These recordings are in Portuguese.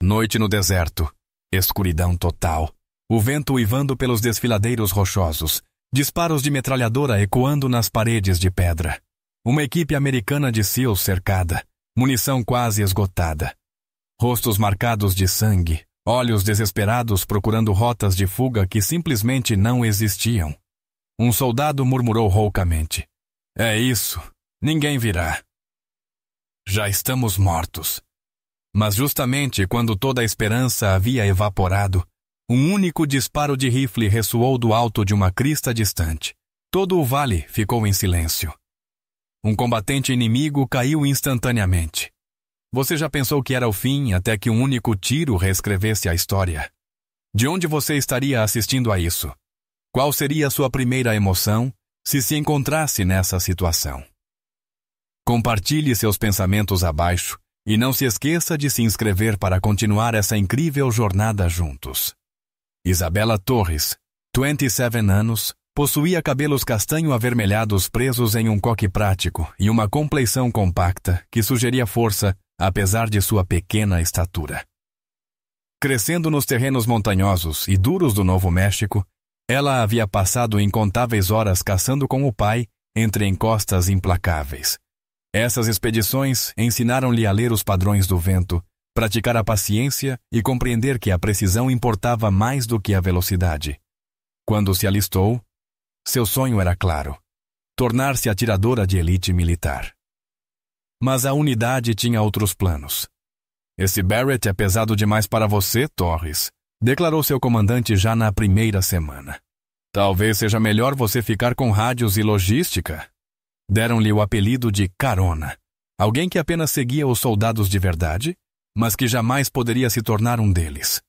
Noite no deserto. Escuridão total. O vento uivando pelos desfiladeiros rochosos. Disparos de metralhadora ecoando nas paredes de pedra. Uma equipe americana de SEALs cercada. Munição quase esgotada. Rostos marcados de sangue. Olhos desesperados procurando rotas de fuga que simplesmente não existiam. Um soldado murmurou roucamente. É isso. Ninguém virá. Já estamos mortos. Mas justamente quando toda a esperança havia evaporado, um único disparo de rifle ressoou do alto de uma crista distante. Todo o vale ficou em silêncio. Um combatente inimigo caiu instantaneamente. Você já pensou que era o fim até que um único tiro reescrevesse a história? De onde você estaria assistindo a isso? Qual seria a sua primeira emoção se encontrasse nessa situação? Compartilhe seus pensamentos abaixo e não se esqueça de se inscrever para continuar essa incrível jornada juntos. Isabela Torres, 27 anos, possuía cabelos castanho-avermelhados presos em um coque prático e uma compleição compacta que sugeria força, apesar de sua pequena estatura. Crescendo nos terrenos montanhosos e duros do Novo México, ela havia passado incontáveis horas caçando com o pai entre encostas implacáveis. Essas expedições ensinaram-lhe a ler os padrões do vento, praticar a paciência e compreender que a precisão importava mais do que a velocidade. Quando se alistou, seu sonho era claro: tornar-se atiradora de elite militar. Mas a unidade tinha outros planos. Esse Barrett é pesado demais para você, Torres, declarou seu comandante já na primeira semana. Talvez seja melhor você ficar com rádios e logística. Deram-lhe o apelido de Carona, alguém que apenas seguia os soldados de verdade, mas que jamais poderia se tornar um deles.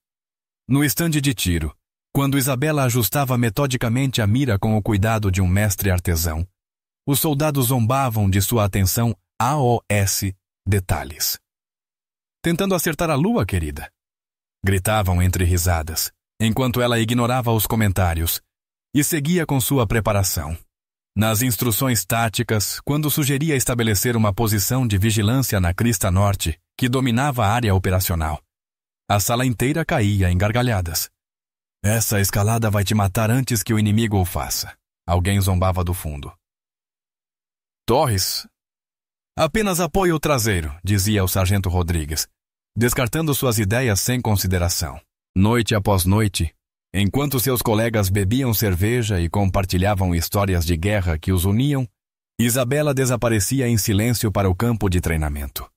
No estande de tiro, quando Isabela ajustava metodicamente a mira com o cuidado de um mestre artesão, os soldados zombavam de sua atenção AOS detalhes. Tentando acertar a lua, querida. Gritavam entre risadas, enquanto ela ignorava os comentários e seguia com sua preparação. Nas instruções táticas, quando sugeria estabelecer uma posição de vigilância na crista norte, que dominava a área operacional, a sala inteira caía em gargalhadas. Essa escalada vai te matar antes que o inimigo o faça. Alguém zombava do fundo. Torres. Apenas apoie o traseiro, dizia o sargento Rodrigues, descartando suas ideias sem consideração. Noite após noite, enquanto seus colegas bebiam cerveja e compartilhavam histórias de guerra que os uniam, Isabela desaparecia em silêncio para o campo de treinamento.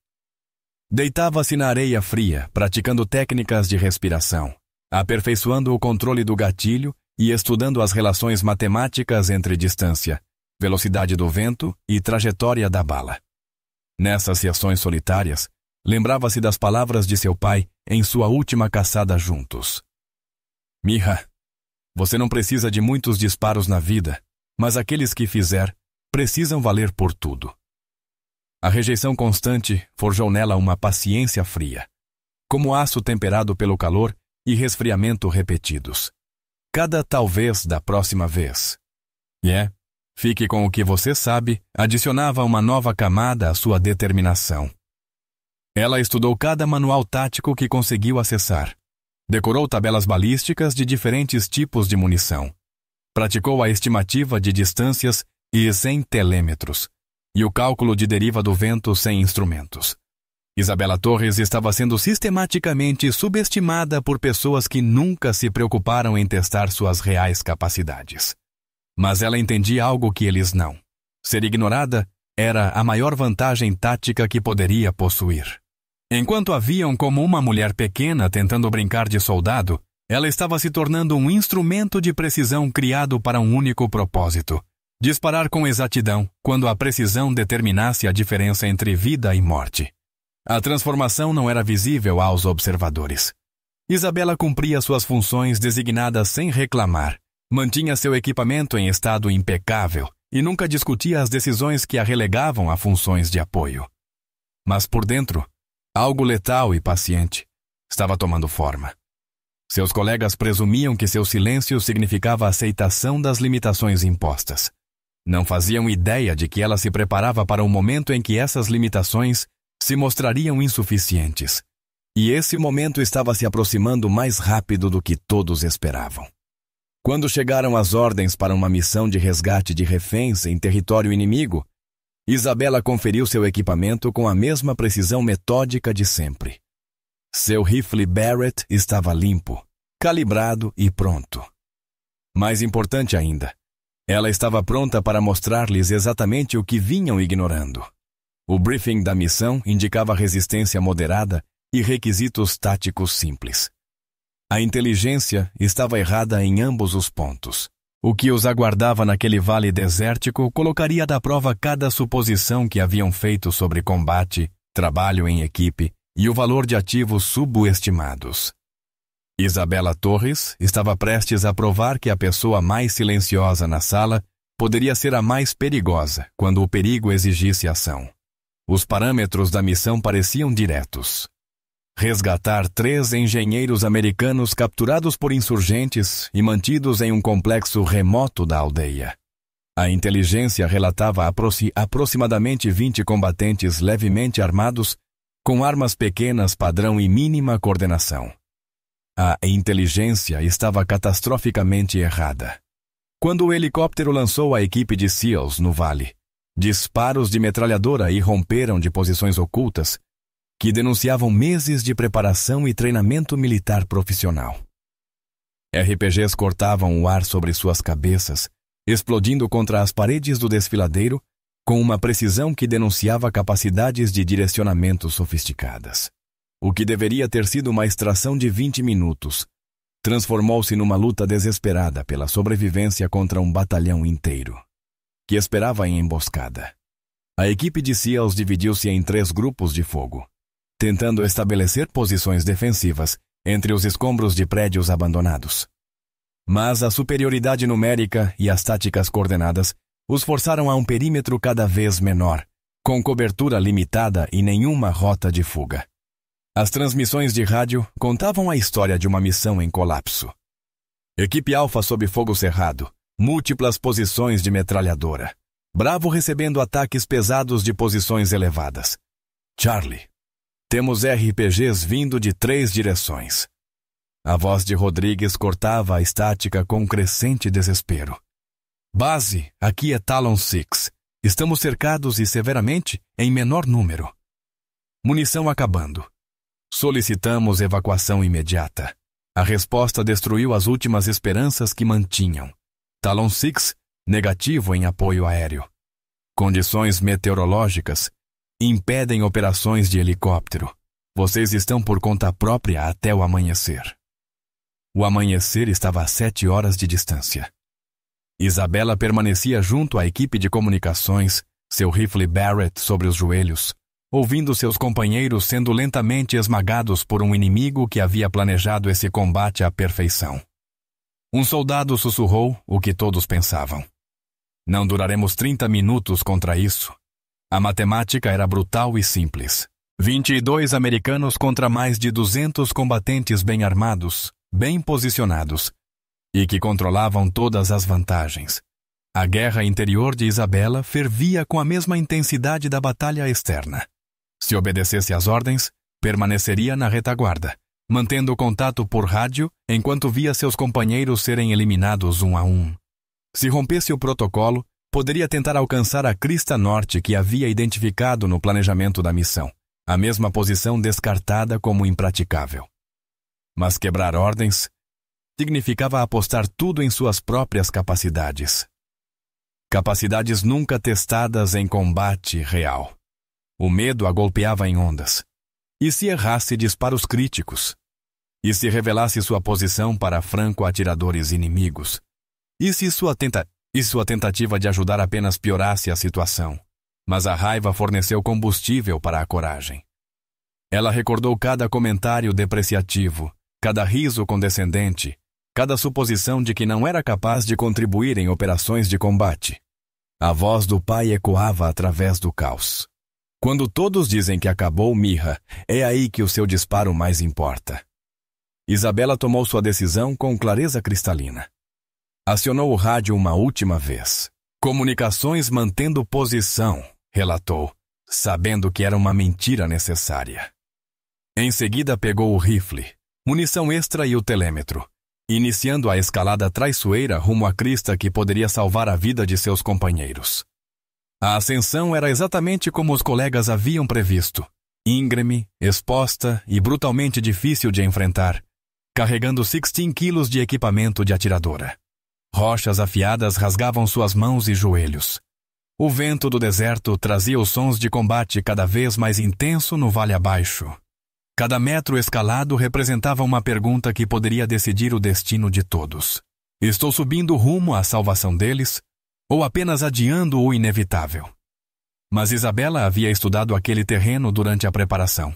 Deitava-se na areia fria, praticando técnicas de respiração, aperfeiçoando o controle do gatilho e estudando as relações matemáticas entre distância, velocidade do vento e trajetória da bala. Nessas sessões solitárias, lembrava-se das palavras de seu pai em sua última caçada juntos. Mija, você não precisa de muitos disparos na vida, mas aqueles que fizer precisam valer por tudo. A rejeição constante forjou nela uma paciência fria, como aço temperado pelo calor e resfriamento repetidos. Cada talvez da próxima vez. Fique com o que você sabe, adicionava uma nova camada à sua determinação. Ela estudou cada manual tático que conseguiu acessar. Decorou tabelas balísticas de diferentes tipos de munição. Praticou a estimativa de distâncias e sem telêmetros, e o cálculo de deriva do vento sem instrumentos. Isabela Torres estava sendo sistematicamente subestimada por pessoas que nunca se preocuparam em testar suas reais capacidades. Mas ela entendia algo que eles não. Ser ignorada era a maior vantagem tática que poderia possuir. Enquanto a viam como uma mulher pequena tentando brincar de soldado, ela estava se tornando um instrumento de precisão criado para um único propósito: disparar com exatidão quando a precisão determinasse a diferença entre vida e morte. A transformação não era visível aos observadores. Isabela cumpria suas funções designadas sem reclamar, mantinha seu equipamento em estado impecável e nunca discutia as decisões que a relegavam a funções de apoio. Mas por dentro, algo letal e paciente estava tomando forma. Seus colegas presumiam que seu silêncio significava a aceitação das limitações impostas. Não faziam ideia de que ela se preparava para um momento em que essas limitações se mostrariam insuficientes. E esse momento estava se aproximando mais rápido do que todos esperavam. Quando chegaram as ordens para uma missão de resgate de reféns em território inimigo, Isabela conferiu seu equipamento com a mesma precisão metódica de sempre. Seu rifle Barrett estava limpo, calibrado e pronto. Mais importante ainda, ela estava pronta para mostrar-lhes exatamente o que vinham ignorando. O briefing da missão indicava resistência moderada e requisitos táticos simples. A inteligência estava errada em ambos os pontos. O que os aguardava naquele vale desértico colocaria à prova cada suposição que haviam feito sobre combate, trabalho em equipe e o valor de ativos subestimados. Isabela Torres estava prestes a provar que a pessoa mais silenciosa na sala poderia ser a mais perigosa quando o perigo exigisse ação. Os parâmetros da missão pareciam diretos. Resgatar 3 engenheiros americanos capturados por insurgentes e mantidos em um complexo remoto da aldeia. A inteligência relatava aproximadamente 20 combatentes levemente armados, com armas pequenas padrão e mínima coordenação. A inteligência estava catastroficamente errada. Quando o helicóptero lançou a equipe de SEALs no vale, disparos de metralhadora irromperam de posições ocultas, que denunciavam meses de preparação e treinamento militar profissional. RPGs cortavam o ar sobre suas cabeças, explodindo contra as paredes do desfiladeiro com uma precisão que denunciava capacidades de direcionamento sofisticadas. O que deveria ter sido uma extração de 20 minutos, transformou-se numa luta desesperada pela sobrevivência contra um batalhão inteiro, que esperava em emboscada. A equipe de SEALs dividiu-se em 3 grupos de fogo, tentando estabelecer posições defensivas entre os escombros de prédios abandonados. Mas a superioridade numérica e as táticas coordenadas os forçaram a um perímetro cada vez menor, com cobertura limitada e nenhuma rota de fuga. As transmissões de rádio contavam a história de uma missão em colapso. Equipe Alfa sob fogo cerrado, múltiplas posições de metralhadora. Bravo recebendo ataques pesados de posições elevadas. Charlie. Temos RPGs vindo de 3 direções. A voz de Rodrigues cortava a estática com crescente desespero. Base, aqui é Talon 6. Estamos cercados e severamente em menor número. Munição acabando. Solicitamos evacuação imediata. A resposta destruiu as últimas esperanças que mantinham. Talon 6, negativo em apoio aéreo. Condições meteorológicas impedem operações de helicóptero. Vocês estão por conta própria até o amanhecer. O amanhecer estava a 7 horas de distância. Isabela permanecia junto à equipe de comunicações, seu rifle Barrett sobre os joelhos, ouvindo seus companheiros sendo lentamente esmagados por um inimigo que havia planejado esse combate à perfeição. Um soldado sussurrou o que todos pensavam. Não duraremos 30 minutos contra isso. A matemática era brutal e simples. 22 americanos contra mais de 200 combatentes bem armados, bem posicionados, e que controlavam todas as vantagens. A guerra interior de Isabela fervia com a mesma intensidade da batalha externa. Se obedecesse às ordens, permaneceria na retaguarda, mantendo contato por rádio enquanto via seus companheiros serem eliminados um a um. Se rompesse o protocolo, poderia tentar alcançar a crista norte que havia identificado no planejamento da missão, a mesma posição descartada como impraticável. Mas quebrar ordens significava apostar tudo em suas próprias capacidades. Capacidades nunca testadas em combate real. O medo a golpeava em ondas. E se errasse disparos críticos? E se revelasse sua posição para franco-atiradores inimigos? E se sua tentativa de ajudar apenas piorasse a situação? Mas a raiva forneceu combustível para a coragem. Ela recordou cada comentário depreciativo, cada riso condescendente, cada suposição de que não era capaz de contribuir em operações de combate. A voz do pai ecoava através do caos. Quando todos dizem que acabou Mirra, é aí que o seu disparo mais importa. Isabela tomou sua decisão com clareza cristalina. Acionou o rádio uma última vez. Comunicações mantendo posição, relatou, sabendo que era uma mentira necessária. Em seguida pegou o rifle, munição extra e o telêmetro, iniciando a escalada traiçoeira rumo à crista que poderia salvar a vida de seus companheiros. A ascensão era exatamente como os colegas haviam previsto, íngreme, exposta e brutalmente difícil de enfrentar, carregando 16 quilos de equipamento de atiradora. Rochas afiadas rasgavam suas mãos e joelhos. O vento do deserto trazia os sons de combate cada vez mais intenso no vale abaixo. Cada metro escalado representava uma pergunta que poderia decidir o destino de todos. Estou subindo rumo à salvação deles, ou apenas adiando o inevitável? Mas Isabela havia estudado aquele terreno durante a preparação.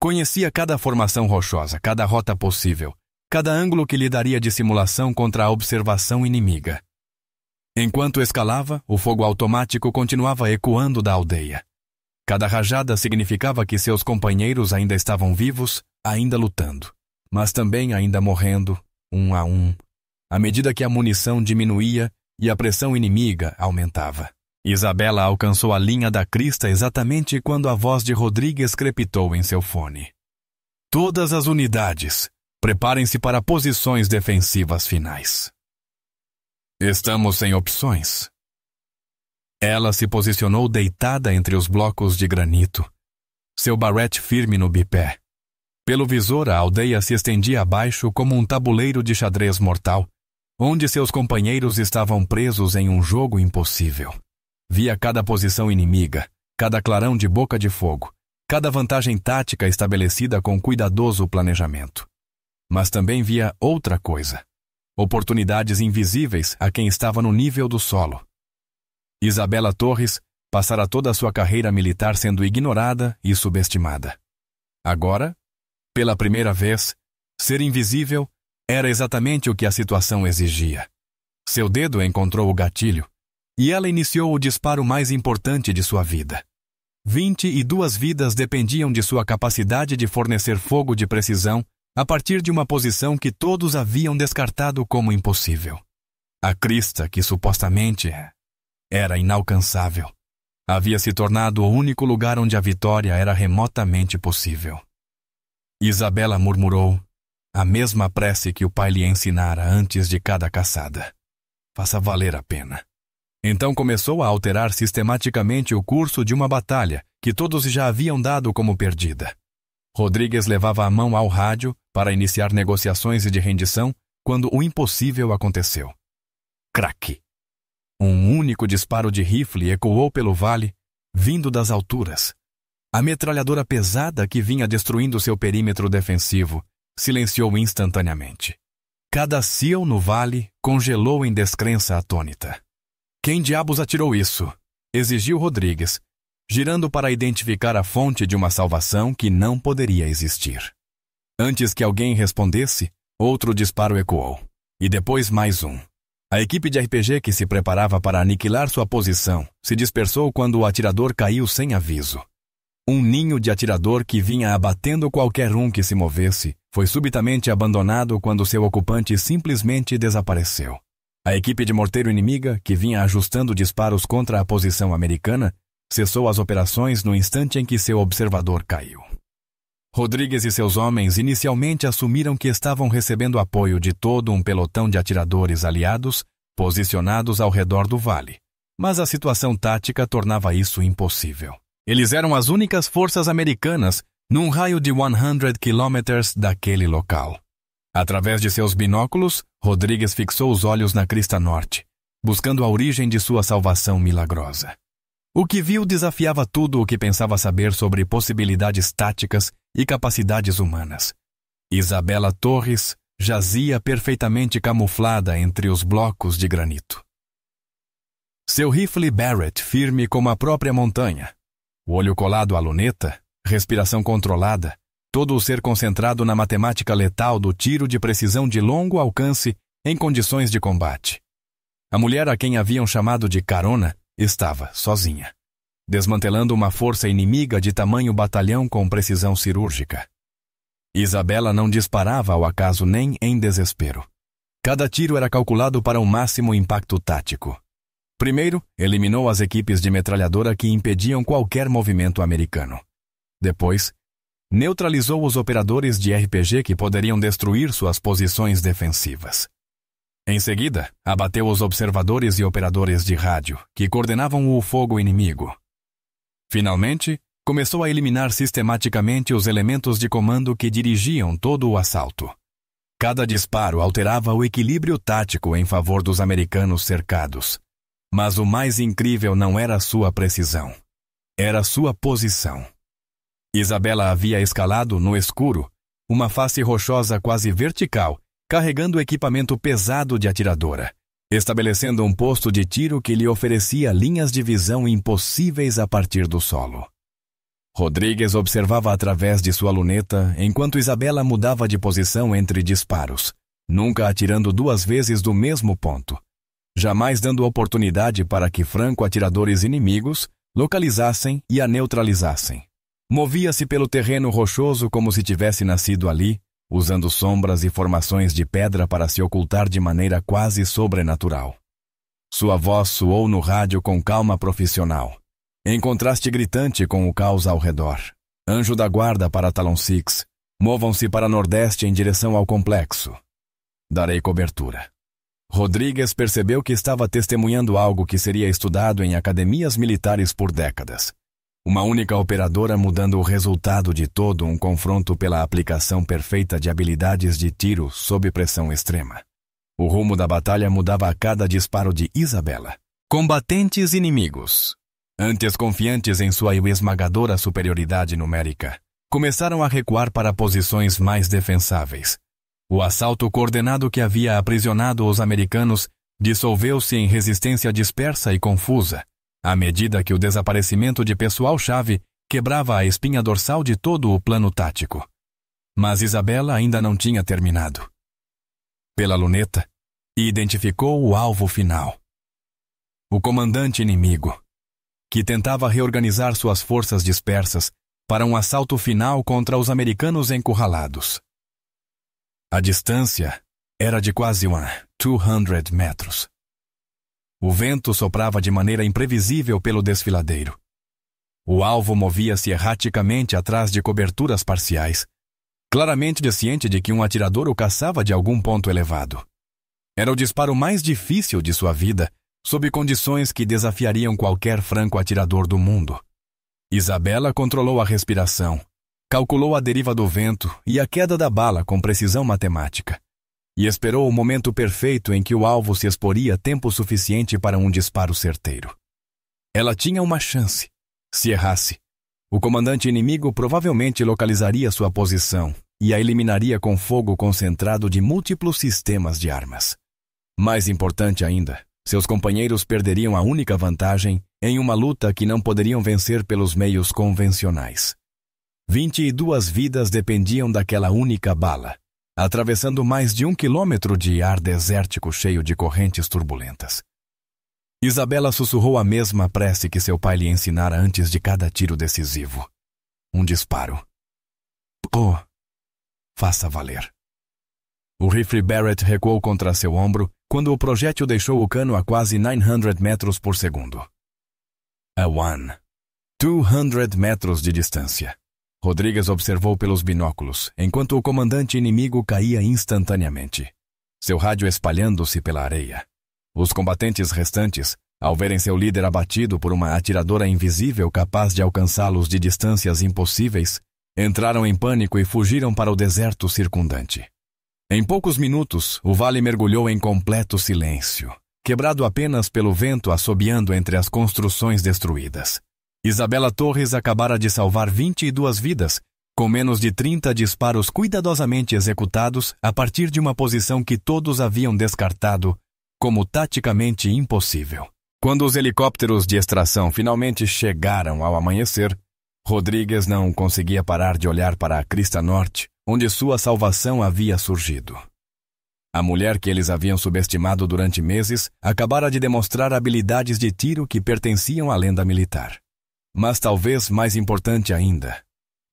Conhecia cada formação rochosa, cada rota possível, cada ângulo que lhe daria de simulação contra a observação inimiga. Enquanto escalava, o fogo automático continuava ecoando da aldeia. Cada rajada significava que seus companheiros ainda estavam vivos, ainda lutando, mas também ainda morrendo, um a um, à medida que a munição diminuía e a pressão inimiga aumentava. Isabela alcançou a linha da crista exatamente quando a voz de Rodrigues crepitou em seu fone. Todas as unidades, preparem-se para posições defensivas finais. Estamos sem opções. Ela se posicionou deitada entre os blocos de granito, seu barrete firme no bipé. Pelo visor, a aldeia se estendia abaixo como um tabuleiro de xadrez mortal, onde seus companheiros estavam presos em um jogo impossível. Via cada posição inimiga, cada clarão de boca de fogo, cada vantagem tática estabelecida com cuidadoso planejamento. Mas também via outra coisa: oportunidades invisíveis a quem estava no nível do solo. Isabela Torres passara toda a sua carreira militar sendo ignorada e subestimada. Agora, pela primeira vez, ser invisível era exatamente o que a situação exigia. Seu dedo encontrou o gatilho, e ela iniciou o disparo mais importante de sua vida. 22 vidas dependiam de sua capacidade de fornecer fogo de precisão a partir de uma posição que todos haviam descartado como impossível. A crista, que supostamente era inalcançável, havia se tornado o único lugar onde a vitória era remotamente possível. Isabela murmurou a mesma prece que o pai lhe ensinara antes de cada caçada. Faça valer a pena. Então começou a alterar sistematicamente o curso de uma batalha que todos já haviam dado como perdida. Rodrigues levava a mão ao rádio para iniciar negociações de rendição quando o impossível aconteceu. Craque! Um único disparo de rifle ecoou pelo vale, vindo das alturas. A metralhadora pesada que vinha destruindo seu perímetro defensivo silenciou instantaneamente. Cada seal no vale congelou em descrença atônita. Quem diabos atirou isso? Exigiu Rodrigues, girando para identificar a fonte de uma salvação que não poderia existir. Antes que alguém respondesse, outro disparo ecoou, e depois mais um. A equipe de RPG que se preparava para aniquilar sua posição se dispersou quando o atirador caiu sem aviso. Um ninho de atirador que vinha abatendo qualquer um que se movesse foi subitamente abandonado quando seu ocupante simplesmente desapareceu. A equipe de morteiro inimiga, que vinha ajustando disparos contra a posição americana, cessou as operações no instante em que seu observador caiu. Rodrigues e seus homens inicialmente assumiram que estavam recebendo apoio de todo um pelotão de atiradores aliados posicionados ao redor do vale, mas a situação tática tornava isso impossível. Eles eram as únicas forças americanas num raio de 100 quilômetros daquele local. Através de seus binóculos, Rodrigues fixou os olhos na crista norte, buscando a origem de sua salvação milagrosa. O que viu desafiava tudo o que pensava saber sobre possibilidades táticas e capacidades humanas. Isabela Torres jazia perfeitamente camuflada entre os blocos de granito. Seu rifle Barrett firme como a própria montanha, o olho colado à luneta, respiração controlada, todo o ser concentrado na matemática letal do tiro de precisão de longo alcance em condições de combate. A mulher a quem haviam chamado de carona estava sozinha, desmantelando uma força inimiga de tamanho batalhão com precisão cirúrgica. Isabela não disparava ao acaso nem em desespero. Cada tiro era calculado para um máximo impacto tático. Primeiro, eliminou as equipes de metralhadora que impediam qualquer movimento americano. Depois, neutralizou os operadores de RPG que poderiam destruir suas posições defensivas. Em seguida, abateu os observadores e operadores de rádio, que coordenavam o fogo inimigo. Finalmente, começou a eliminar sistematicamente os elementos de comando que dirigiam todo o assalto. Cada disparo alterava o equilíbrio tático em favor dos americanos cercados. Mas o mais incrível não era sua precisão. Era sua posição. Isabela havia escalado, no escuro, uma face rochosa quase vertical, carregando equipamento pesado de atiradora, estabelecendo um posto de tiro que lhe oferecia linhas de visão impossíveis a partir do solo. Rodrigues observava através de sua luneta enquanto Isabela mudava de posição entre disparos, nunca atirando 2 vezes do mesmo ponto, jamais dando oportunidade para que franco-atiradores inimigos localizassem e a neutralizassem. Movia-se pelo terreno rochoso como se tivesse nascido ali, usando sombras e formações de pedra para se ocultar de maneira quase sobrenatural. Sua voz soou no rádio com calma profissional, em contraste gritante com o caos ao redor. Anjo da guarda para Talon 6. Movam-se para nordeste em direção ao complexo. Darei cobertura. Rodrigues percebeu que estava testemunhando algo que seria estudado em academias militares por décadas. Uma única operadora mudando o resultado de todo um confronto pela aplicação perfeita de habilidades de tiro sob pressão extrema. O rumo da batalha mudava a cada disparo de Isabela. Combatentes inimigos, antes confiantes em sua esmagadora superioridade numérica, começaram a recuar para posições mais defensáveis. O assalto coordenado que havia aprisionado os americanos dissolveu-se em resistência dispersa e confusa, à medida que o desaparecimento de pessoal-chave quebrava a espinha dorsal de todo o plano tático. Mas Isabela ainda não tinha terminado. Pela luneta, identificou o alvo final. O comandante inimigo, que tentava reorganizar suas forças dispersas para um assalto final contra os americanos encurralados. A distância era de quase 200 metros. O vento soprava de maneira imprevisível pelo desfiladeiro. O alvo movia-se erraticamente atrás de coberturas parciais, claramente ciente de que um atirador o caçava de algum ponto elevado. Era o disparo mais difícil de sua vida, sob condições que desafiariam qualquer franco-atirador do mundo. Isabela controlou a respiração, calculou a deriva do vento e a queda da bala com precisão matemática, e esperou o momento perfeito em que o alvo se exporia tempo suficiente para um disparo certeiro. Ela tinha uma chance. Se errasse, o comandante inimigo provavelmente localizaria sua posição e a eliminaria com fogo concentrado de múltiplos sistemas de armas. Mais importante ainda, seus companheiros perderiam a única vantagem em uma luta que não poderiam vencer pelos meios convencionais. 22 vidas dependiam daquela única bala, atravessando mais de 1 quilômetro de ar desértico cheio de correntes turbulentas. Isabela sussurrou a mesma prece que seu pai lhe ensinara antes de cada tiro decisivo. Um disparo. Oh, faça valer. O rifle Barrett recuou contra seu ombro quando o projétil deixou o cano a quase 900 metros por segundo. 200 metros de distância. Rodrigues observou pelos binóculos, enquanto o comandante inimigo caía instantaneamente, seu rádio espalhando-se pela areia. Os combatentes restantes, ao verem seu líder abatido por uma atiradora invisível capaz de alcançá-los de distâncias impossíveis, entraram em pânico e fugiram para o deserto circundante. Em poucos minutos, o vale mergulhou em completo silêncio, quebrado apenas pelo vento assobiando entre as construções destruídas. Isabela Torres acabara de salvar 22 vidas, com menos de 30 disparos cuidadosamente executados a partir de uma posição que todos haviam descartado como taticamente impossível. Quando os helicópteros de extração finalmente chegaram ao amanhecer, Rodrigues não conseguia parar de olhar para a crista norte, onde sua salvação havia surgido. A mulher que eles haviam subestimado durante meses acabara de demonstrar habilidades de tiro que pertenciam à lenda militar. Mas talvez mais importante ainda,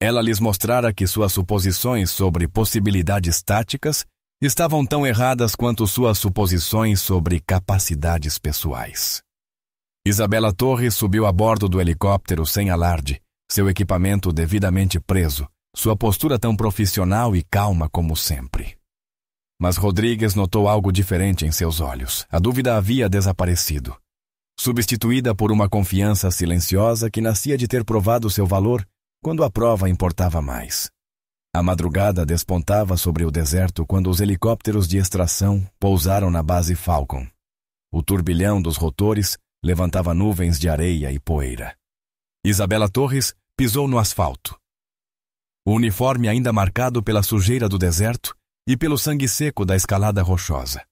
ela lhes mostrara que suas suposições sobre possibilidades táticas estavam tão erradas quanto suas suposições sobre capacidades pessoais. Isabela Torres subiu a bordo do helicóptero sem alarde, seu equipamento devidamente preso, sua postura tão profissional e calma como sempre. Mas Rodrigues notou algo diferente em seus olhos. A dúvida havia desaparecido, substituída por uma confiança silenciosa que nascia de ter provado seu valor quando a prova importava mais. A madrugada despontava sobre o deserto quando os helicópteros de extração pousaram na base Falcon. O turbilhão dos rotores levantava nuvens de areia e poeira. Isabela Torres pisou no asfalto. O uniforme ainda marcado pela sujeira do deserto e pelo sangue seco da escalada rochosa.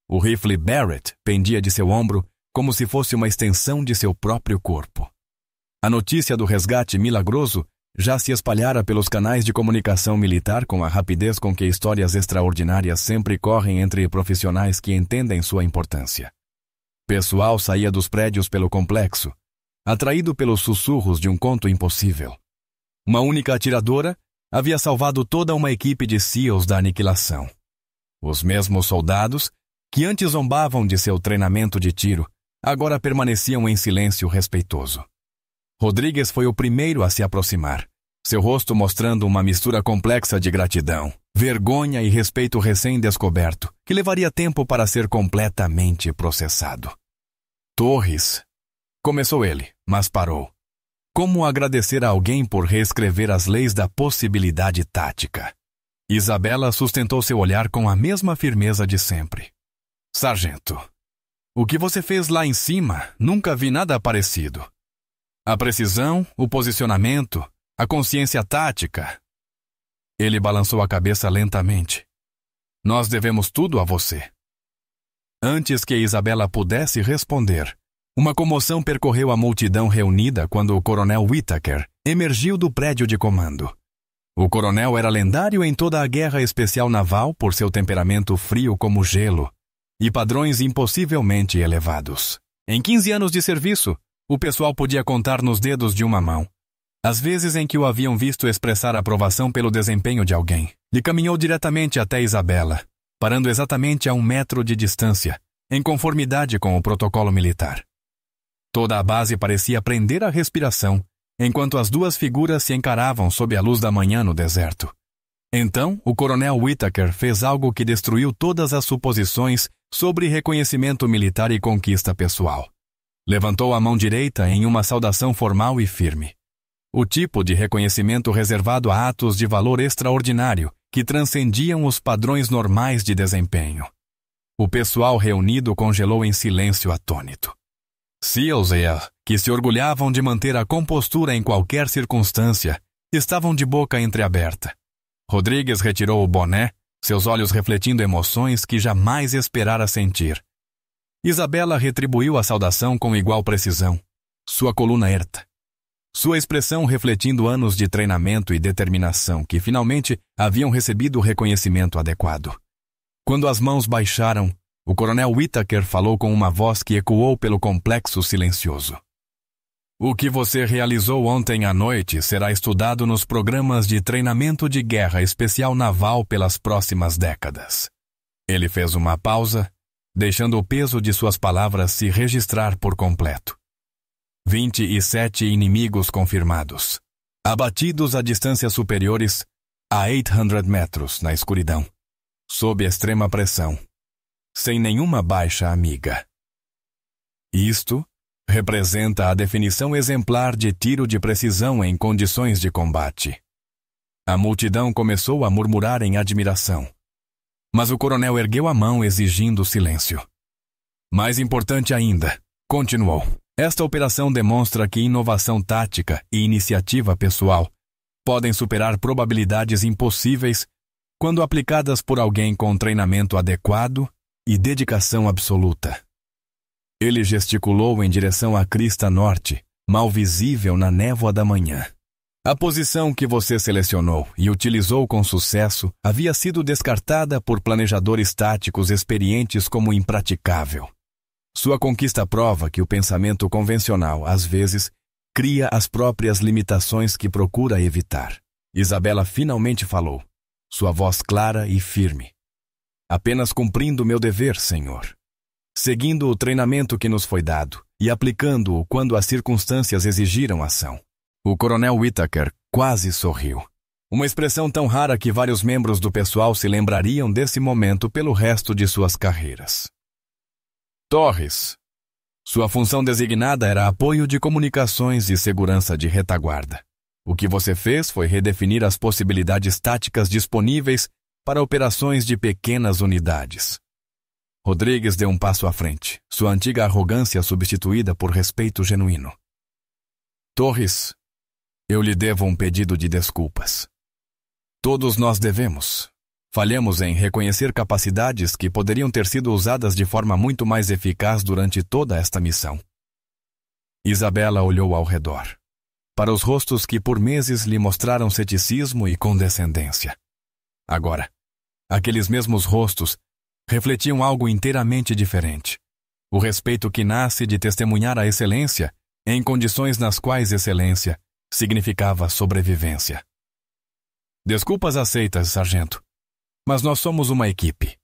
O rifle Barrett pendia de seu ombro como se fosse uma extensão de seu próprio corpo. A notícia do resgate milagroso já se espalhara pelos canais de comunicação militar com a rapidez com que histórias extraordinárias sempre correm entre profissionais que entendem sua importância. Pessoal saía dos prédios pelo complexo, atraído pelos sussurros de um conto impossível. Uma única atiradora havia salvado toda uma equipe de SEALs da aniquilação. Os mesmos soldados, que antes zombavam de seu treinamento de tiro, agora permaneciam em silêncio respeitoso. Rodrigues foi o primeiro a se aproximar, seu rosto mostrando uma mistura complexa de gratidão, vergonha e respeito recém-descoberto, que levaria tempo para ser completamente processado. Torres, começou ele, mas parou. Como agradecer a alguém por reescrever as leis da possibilidade tática? Isabela sustentou seu olhar com a mesma firmeza de sempre. Sargento, o que você fez lá em cima, nunca vi nada parecido. A precisão, o posicionamento, a consciência tática. Ele balançou a cabeça lentamente. Nós devemos tudo a você. Antes que Isabela pudesse responder, uma comoção percorreu a multidão reunida quando o coronel Whittaker emergiu do prédio de comando. O coronel era lendário em toda a guerra especial naval por seu temperamento frio como gelo e padrões impossivelmente elevados. Em 15 anos de serviço, o pessoal podia contar nos dedos de uma mão. As vezes em que o haviam visto expressar aprovação pelo desempenho de alguém, ele caminhou diretamente até Isabela, parando exatamente a 1 metro de distância, em conformidade com o protocolo militar. Toda a base parecia prender a respiração, enquanto as duas figuras se encaravam sob a luz da manhã no deserto. Então, o coronel Whittaker fez algo que destruiu todas as suposições sobre reconhecimento militar e conquista pessoal. Levantou a mão direita em uma saudação formal e firme. O tipo de reconhecimento reservado a atos de valor extraordinário que transcendiam os padrões normais de desempenho. O pessoal reunido congelou em silêncio atônito. SEALs, que se orgulhavam de manter a compostura em qualquer circunstância, estavam de boca entreaberta. Rodrigues retirou o boné, seus olhos refletindo emoções que jamais esperara sentir. Isabela retribuiu a saudação com igual precisão, sua coluna erta. Sua expressão refletindo anos de treinamento e determinação que finalmente haviam recebido o reconhecimento adequado. Quando as mãos baixaram, o coronel Whittaker falou com uma voz que ecoou pelo complexo silencioso. O que você realizou ontem à noite será estudado nos programas de treinamento de guerra especial naval pelas próximas décadas. Ele fez uma pausa, deixando o peso de suas palavras se registrar por completo. 27 inimigos confirmados, abatidos a distâncias superiores a 800 metros na escuridão, sob extrema pressão, sem nenhuma baixa amiga. Isto representa a definição exemplar de tiro de precisão em condições de combate. A multidão começou a murmurar em admiração, mas o coronel ergueu a mão exigindo silêncio. Mais importante ainda, continuou, esta operação demonstra que inovação tática e iniciativa pessoal podem superar probabilidades impossíveis quando aplicadas por alguém com treinamento adequado e dedicação absoluta. Ele gesticulou em direção à crista norte, mal visível na névoa da manhã. A posição que você selecionou e utilizou com sucesso havia sido descartada por planejadores táticos experientes como impraticável. Sua conquista prova que o pensamento convencional, às vezes, cria as próprias limitações que procura evitar. Isabela finalmente falou, sua voz clara e firme. Apenas cumprindo meu dever, senhor. Seguindo o treinamento que nos foi dado e aplicando-o quando as circunstâncias exigiram ação. O coronel Whittaker quase sorriu. Uma expressão tão rara que vários membros do pessoal se lembrariam desse momento pelo resto de suas carreiras. Torres. Sua função designada era apoio de comunicações e segurança de retaguarda. O que você fez foi redefinir as possibilidades táticas disponíveis para operações de pequenas unidades. Rodrigues deu um passo à frente, sua antiga arrogância substituída por respeito genuíno. Torres, eu lhe devo um pedido de desculpas. Todos nós devemos. Falhamos em reconhecer capacidades que poderiam ter sido usadas de forma muito mais eficaz durante toda esta missão. Isabela olhou ao redor, para os rostos que por meses lhe mostraram ceticismo e condescendência. Agora, aqueles mesmos rostos refletiam algo inteiramente diferente. O respeito que nasce de testemunhar a excelência em condições nas quais excelência significava sobrevivência. Desculpas aceitas, sargento. Mas nós somos uma equipe.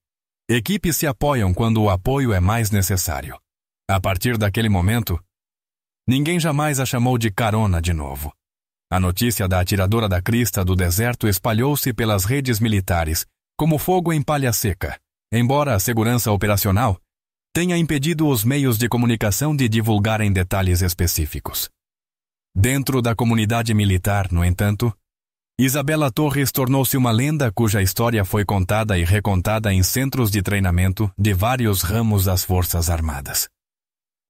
Equipes se apoiam quando o apoio é mais necessário. A partir daquele momento, ninguém jamais a chamou de carona de novo. A notícia da atiradora da crista do deserto espalhou-se pelas redes militares, como fogo em palha seca, embora a segurança operacional tenha impedido os meios de comunicação de divulgarem detalhes específicos. Dentro da comunidade militar, no entanto, Isabela Torres tornou-se uma lenda cuja história foi contada e recontada em centros de treinamento de vários ramos das Forças Armadas.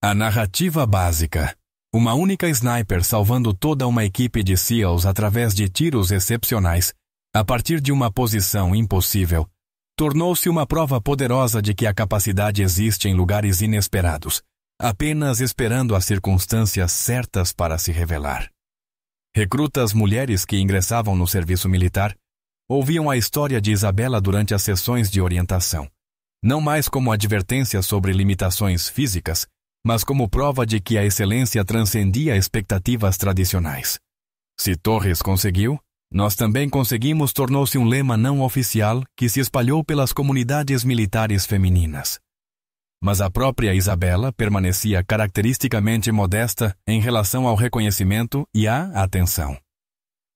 A narrativa básica, uma única sniper salvando toda uma equipe de SEALs através de tiros excepcionais, a partir de uma posição impossível, tornou-se uma prova poderosa de que a capacidade existe em lugares inesperados, apenas esperando as circunstâncias certas para se revelar. Recrutas mulheres que ingressavam no serviço militar ouviam a história de Isabela durante as sessões de orientação, não mais como advertência sobre limitações físicas, mas como prova de que a excelência transcendia expectativas tradicionais. Se Torres conseguiu, nós também conseguimos tornou-se um lema não oficial que se espalhou pelas comunidades militares femininas. Mas a própria Isabela permanecia caracteristicamente modesta em relação ao reconhecimento e à atenção.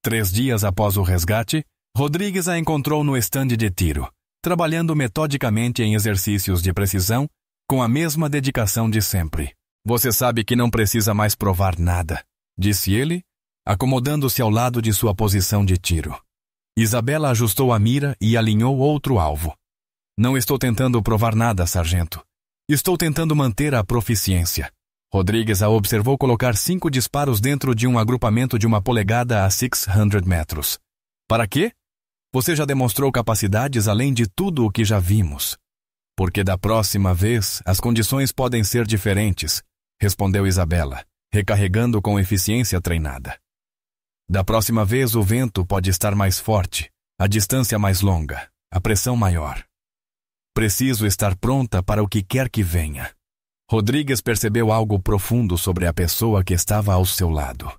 3 dias após o resgate, Rodrigues a encontrou no estande de tiro, trabalhando metodicamente em exercícios de precisão, com a mesma dedicação de sempre. Você sabe que não precisa mais provar nada, disse ele, acomodando-se ao lado de sua posição de tiro. Isabela ajustou a mira e alinhou outro alvo. Não estou tentando provar nada, sargento. Estou tentando manter a proficiência. Rodrigues a observou colocar 5 disparos dentro de um agrupamento de 1 polegada a 600 metros. Para quê? Você já demonstrou capacidades além de tudo o que já vimos. Porque da próxima vez as condições podem ser diferentes, respondeu Isabela, recarregando com eficiência treinada. Da próxima vez o vento pode estar mais forte, a distância mais longa, a pressão maior. Preciso estar pronta para o que quer que venha. Rodrigues percebeu algo profundo sobre a pessoa que estava ao seu lado.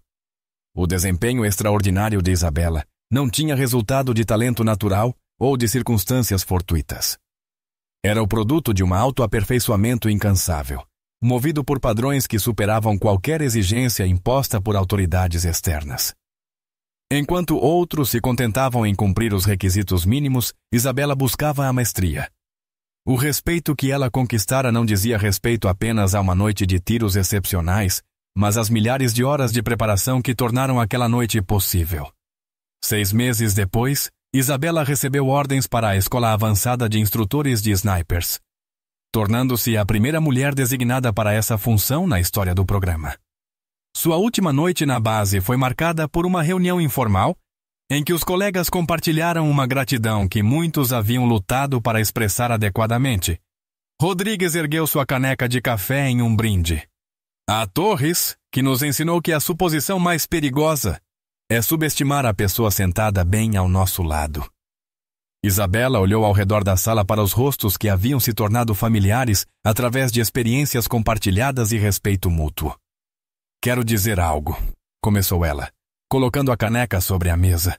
O desempenho extraordinário de Isabela não tinha resultado de talento natural ou de circunstâncias fortuitas. Era o produto de um autoaperfeiçoamento incansável, movido por padrões que superavam qualquer exigência imposta por autoridades externas. Enquanto outros se contentavam em cumprir os requisitos mínimos, Isabela buscava a maestria. O respeito que ela conquistara não dizia respeito apenas a uma noite de tiros excepcionais, mas às milhares de horas de preparação que tornaram aquela noite possível. 6 meses depois, Isabela recebeu ordens para a Escola Avançada de Instrutores de Snipers, tornando-se a primeira mulher designada para essa função na história do programa. Sua última noite na base foi marcada por uma reunião informal em que os colegas compartilharam uma gratidão que muitos haviam lutado para expressar adequadamente. Rodrigues ergueu sua caneca de café em um brinde. A Torres, que nos ensinou que a suposição mais perigosa é subestimar a pessoa sentada bem ao nosso lado. Isabela olhou ao redor da sala para os rostos que haviam se tornado familiares através de experiências compartilhadas e respeito mútuo. Quero dizer algo, começou ela, colocando a caneca sobre a mesa.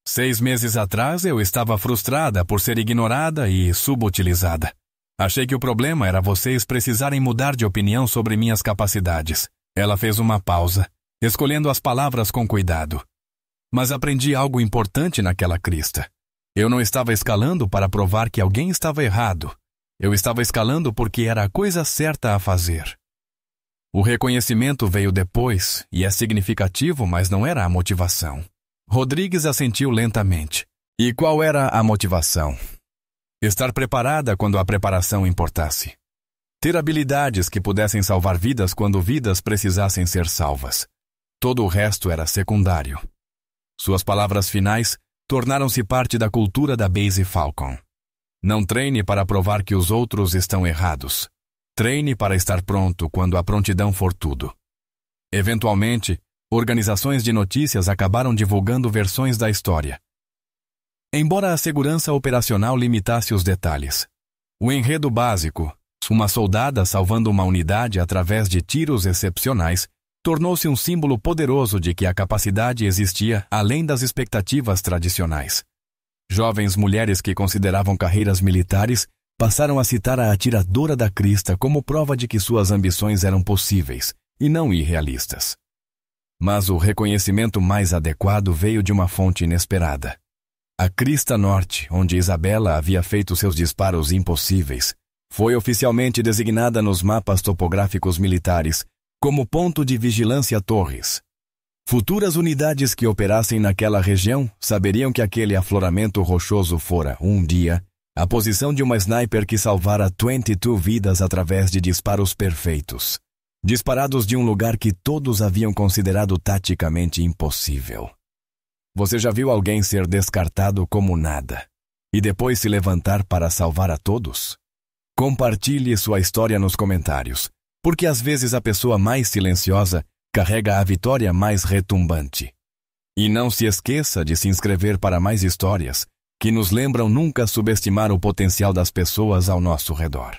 6 meses atrás eu estava frustrada por ser ignorada e subutilizada. Achei que o problema era vocês precisarem mudar de opinião sobre minhas capacidades. Ela fez uma pausa, escolhendo as palavras com cuidado. Mas aprendi algo importante naquela crista. Eu não estava escalando para provar que alguém estava errado. Eu estava escalando porque era a coisa certa a fazer. O reconhecimento veio depois, e é significativo, mas não era a motivação. Rodrigues assentiu lentamente. E qual era a motivação? Estar preparada quando a preparação importasse. Ter habilidades que pudessem salvar vidas quando vidas precisassem ser salvas. Todo o resto era secundário. Suas palavras finais tornaram-se parte da cultura da Base Falcon. Não treine para provar que os outros estão errados. Treine para estar pronto quando a prontidão for tudo. Eventualmente, organizações de notícias acabaram divulgando versões da história. Embora a segurança operacional limitasse os detalhes. O enredo básico, uma soldada salvando uma unidade através de tiros excepcionais, tornou-se um símbolo poderoso de que a capacidade existia além das expectativas tradicionais. Jovens mulheres que consideravam carreiras militares passaram a citar a atiradora da crista como prova de que suas ambições eram possíveis, e não irrealistas. Mas o reconhecimento mais adequado veio de uma fonte inesperada. A Crista Norte, onde Isabela havia feito seus disparos impossíveis, foi oficialmente designada nos mapas topográficos militares como ponto de vigilância torres. Futuras unidades que operassem naquela região saberiam que aquele afloramento rochoso fora, um dia, a posição de uma sniper que salvara 22 vidas através de disparos perfeitos, disparados de um lugar que todos haviam considerado taticamente impossível. Você já viu alguém ser descartado como nada e depois se levantar para salvar a todos? Compartilhe sua história nos comentários, porque às vezes a pessoa mais silenciosa carrega a vitória mais retumbante. E não se esqueça de se inscrever para mais histórias que nos lembram nunca subestimar o potencial das pessoas ao nosso redor.